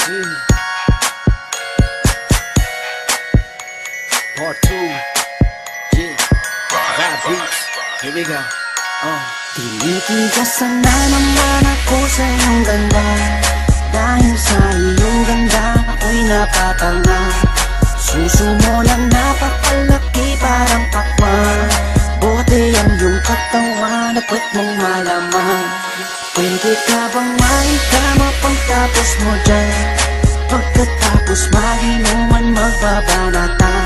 see. Part 2. Yeah. Vibe beats. Here we go. Tinitigasan na naman ako sa iyong ganda. Dahil sa iyong ganda ako'y napatanga. Suso mo na napakalaki parang pakwan. Bote ang iyong katawan at puwet mong malaman. Pwede ka bang maikama pagtapos mo dyan? Pagkatapos maginuman magbabanatan.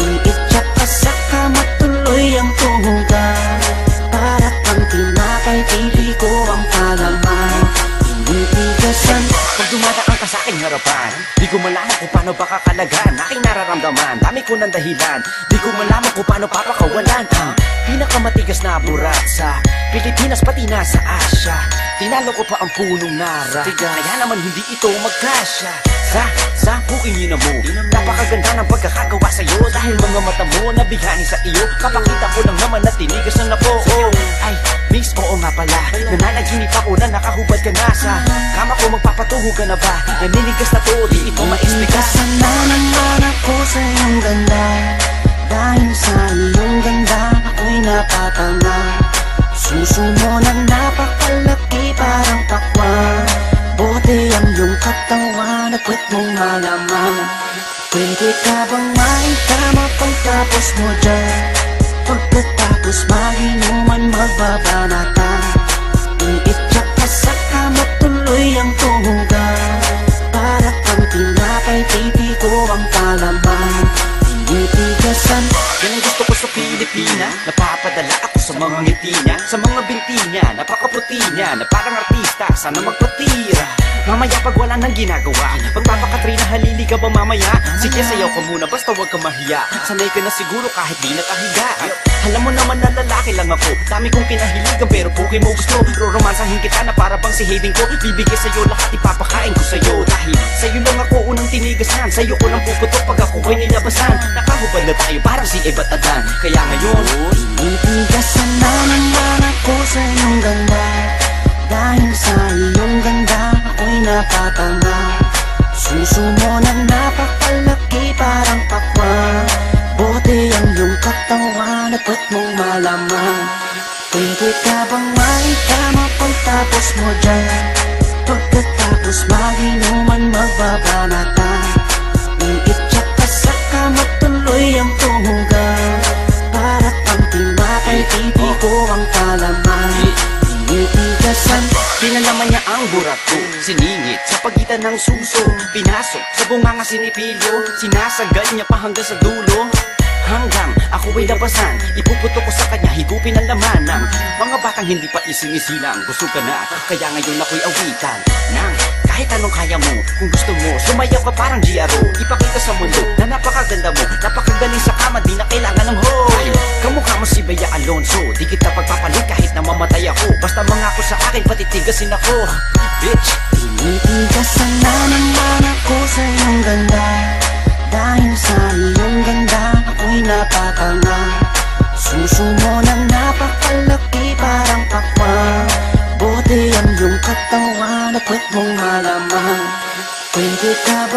Iitsak ka sa kama tuloy ang tuhugan. Para kang tinapay, pipi ko ang palaman. Tinitigasan. Pag dumadaan ka sa aking harapan, di ko malaman kung paano ba kakalagan aking nararamdaman. Dami ko ng dahilan, di ko malaman kung paano papakawalan ang pinakamatigas na burat sa Pilipinas pati na sa Asya. Tinalo ko pa ang punong nara, kaya naman hindi ito magkasya. Sa bukingin mo, napakaganda ng pagkakagawa sa'yo. Dahil mga mata mo nabihani sa iyo. Kapakita ko lang naman na tinigasan na po. Ay, miss, oo nga pala. Nananaginip ako na nakahubad ka na sa kama ko, magpapatuho ka na ba? Naninigas na to, di ito maexplika. Tinitigasan na naman ako sa iyong ganda. Dahil sa iyong ganda ako'y napatanga. Suso mo na napakalaki parang pakwan. Bote ang iyong katawan at puwet mong malaman. Pwede ka bang maikama pagtapos mo dyan? Pagkatapos maginuman magbabanatan. Iitsak ka sa kama tuloy ang tuhugan. Para kang tinapay, pipi ko ang palaman. Tinitigasan. Yan ang gusto ko sa Pilipina. Napapadala ako sa mga ngiti niya, sa mga binti niya, napakaputi niya, na parang artista, sana magpatira. Mamaya pag wala nang ginagawa, pagpapakatrina, halili ka ba mamaya? Sige, sayaw ka muna, basta huwag ka mahiya. Sanay ka na siguro kahit di nakahiga. Alam mo naman na lalaki lang ako, dami kong kinahiligan pero puki mo gusto. Roromansahin kita na para bang si Hayden ko. Bibigay sa'yo lahat, ipapakain ko sa'yo. Dahil sa'yo lang ako unang tinigasan, sa'yo ko lang puputok pag ako ko'y nilabasan. Nakahubad na tayo parang si Eva at Adan. Kaya ngayon, tinitigasan na naman ako sa iyong ganda. Dahil sa iyong ganda ako'y napatanga. Suso mo na napakalaki parang pakwan. Bote ang iyong katawan at puwet mong malaman. Pwede ka bang maikama pagtapos mo dyan? Pagkatapos maginuman magbabanatan. Iitsak ka sa kama tuloy ang tuhugan. Para kang tinapay, pipi ko ang palaman. Tinitigasan. pinalaman niya ang burat ko, siningit sa pagitan ng suso. Pinasok sa bunganga sinipilyo, sinasagad niya pa hanggang sa dulo. Hanggang ako ay labasan, ipuputok ko sa kanya, higupin ang laman ng mga batang hindi pa isinisilang. Gusto ka na, kaya ngayon ako'y awitan ng kahit anong kaya mo. Kung gusto mo, sumayaw ka parang GRO. Ipakita sa mundo na napakaganda mo, napakagaling sa kama, di na kailangan ng hoe. Kamukha mo si Bea Alonso, di kita pagpapalit kahit na mamatay ako. Basta mangako sa akin, patitigasin ako, bitch. Tinitigasan na naman ako sa iyong ganda. Dahil sa iyong ganda ako'y napatanga. Suso mo na napakalaki parang pakwan. Bote ang iyong katawan at puwet mong malaman. Pwede ka